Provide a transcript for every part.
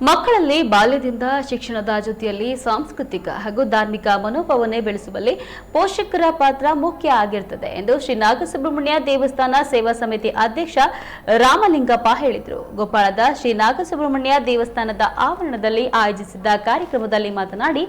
ಮಕ್ಕಳಲ್ಲಿ ಬಾಲ್ಯದಿಂದ ಶಿಕ್ಷಣದ ಜೊತೆಯಲ್ಲಿ ಸಾಂಸ್ಕೃತಿಕ ಹಾಗೂ ಧಾರ್ಮಿಕ ಮನೋಭಾವನೆ ಬೆಳೆಸುವಲ್ಲಿ ಪೋಷಕರ ಪಾತ್ರ ಮುಖ್ಯ ಆಗಿರುತ್ತದೆ ಎಂದು ಶ್ರೀ ನಾಗಸುಬ್ರಹ್ಮಣ್ಯ ದೇವಸ್ಥಾನ ಸೇವಾ ಸಮಿತಿ ಅಧ್ಯಕ್ಷ ರಾಮಲಿಂಗಪ್ಪ ಹೇಳಿದರು. ಗೋಪಾಳದ ಶ್ರೀ ನಾಗಸುಬ್ರಹ್ಮಣ್ಯ ದೇವಸ್ಥಾನದ ಆವರಣದಲ್ಲಿ ಆಯೋಜಿಸಿದ್ದ ಕಾರ್ಯಕ್ರಮದಲ್ಲಿ ಮಾತನಾಡಿ,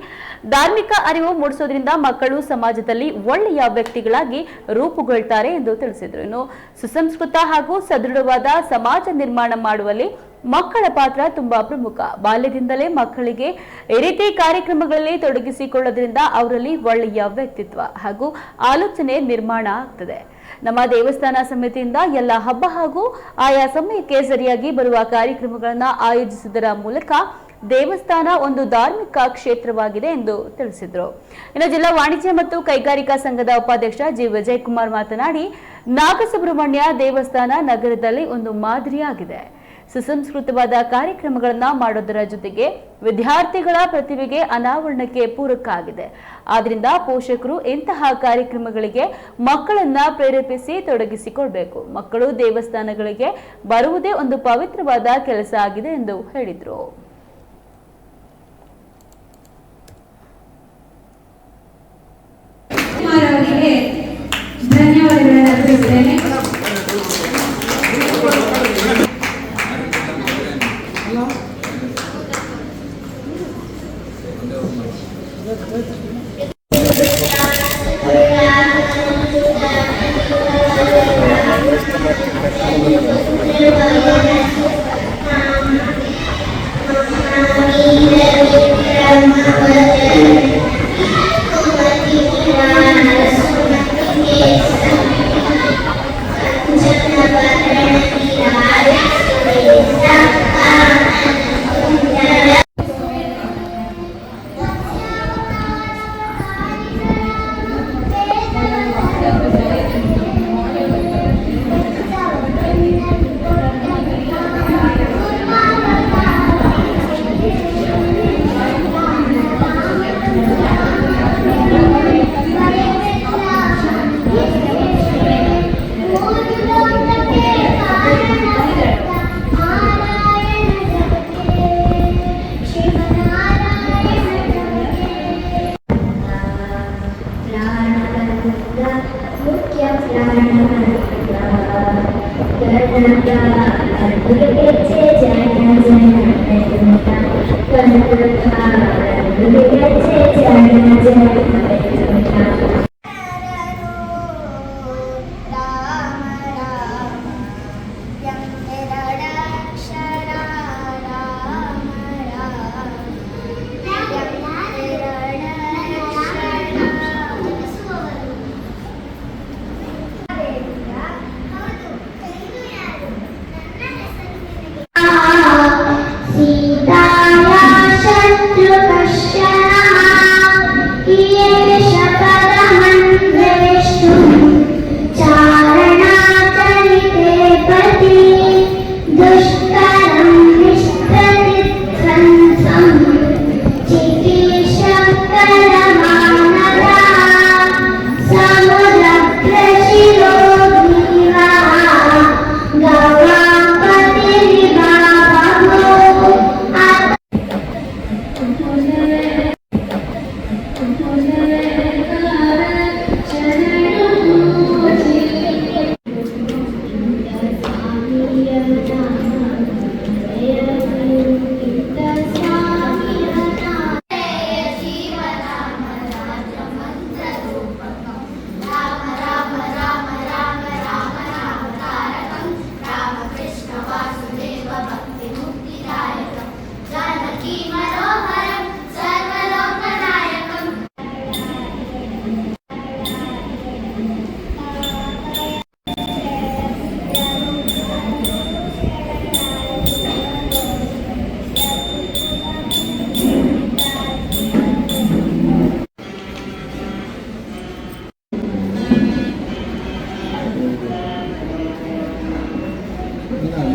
ಧಾರ್ಮಿಕ ಅರಿವು ಮೂಡಿಸೋದ್ರಿಂದ ಮಕ್ಕಳು ಸಮಾಜದಲ್ಲಿ ಒಳ್ಳೆಯ ವ್ಯಕ್ತಿಗಳಾಗಿ ರೂಪುಗೊಳ್ಳುತ್ತಾರೆ ಎಂದು ತಿಳಿಸಿದರು. ಇನ್ನು ಸುಸಂಸ್ಕೃತ ಹಾಗೂ ಸದೃಢವಾದ ಸಮಾಜ ನಿರ್ಮಾಣ ಮಾಡುವಲ್ಲಿ ಮಕ್ಕಳ ಪಾತ್ರ ತುಂಬಾ ಪ್ರಮುಖ. ಬಾಲ್ಯದಿಂದಲೇ ಮಕ್ಕಳಿಗೆ ಈ ರೀತಿ ಕಾರ್ಯಕ್ರಮಗಳಲ್ಲಿ ತೊಡಗಿಸಿಕೊಳ್ಳೋದ್ರಿಂದ ಅವರಲ್ಲಿ ಒಳ್ಳೆಯ ವ್ಯಕ್ತಿತ್ವ ಹಾಗೂ ಆಲೋಚನೆ ನಿರ್ಮಾಣ ಆಗ್ತದೆ. ನಮ್ಮ ದೇವಸ್ಥಾನ ಸಮಿತಿಯಿಂದ ಎಲ್ಲ ಹಬ್ಬ ಹಾಗೂ ಆಯಾ ಸಮಯಕ್ಕೆ ಸರಿಯಾಗಿ ಬರುವ ಕಾರ್ಯಕ್ರಮಗಳನ್ನು ಆಯೋಜಿಸುವುದರ ಮೂಲಕ ದೇವಸ್ಥಾನ ಒಂದು ಧಾರ್ಮಿಕ ಕ್ಷೇತ್ರವಾಗಿದೆ ಎಂದು ತಿಳಿಸಿದರು. ಇನ್ನು ಜಿಲ್ಲಾ ವಾಣಿಜ್ಯ ಮತ್ತು ಕೈಗಾರಿಕಾ ಸಂಘದ ಉಪಾಧ್ಯಕ್ಷ ಜಿ ವಿಜಯಕುಮಾರ್ ಮಾತನಾಡಿ, ನಾಗಸುಬ್ರಹ್ಮಣ್ಯ ದೇವಸ್ಥಾನ ನಗರದಲ್ಲಿ ಒಂದು ಮಾದರಿಯಾಗಿದೆ. ಸುಸಂಸ್ಕೃತವಾದ ಕಾರ್ಯಕ್ರಮಗಳನ್ನು ಮಾಡೋದರ ಜೊತೆಗೆ ವಿದ್ಯಾರ್ಥಿಗಳ ಪ್ರತಿಭೆಗೆ ಅನಾವರಣಕ್ಕೆ ಪೂರಕ ಆಗಿದೆ. ಆದ್ರಿಂದ ಪೋಷಕರು ಇಂತಹ ಕಾರ್ಯಕ್ರಮಗಳಿಗೆ ಮಕ್ಕಳನ್ನ ಪ್ರೇರೇಪಿಸಿ ತೊಡಗಿಸಿಕೊಳ್ಬೇಕು. ಮಕ್ಕಳು ದೇವಸ್ಥಾನಗಳಿಗೆ ಬರುವುದೇ ಒಂದು ಪವಿತ್ರವಾದ ಕೆಲಸ ಆಗಿದೆ ಎಂದು ಹೇಳಿದರು. ಧನ್ಯವಾದಗಳನ್ನು ಅರ್ಪಿಸುತ್ತೇನೆ.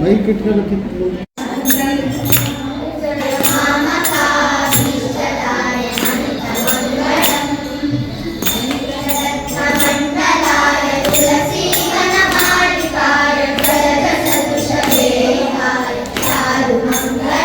ಮೈಕ್ ಇಟ್ಕೊಳ್ಳೋಕ್ಕಿಂತ ಮಂಗಳ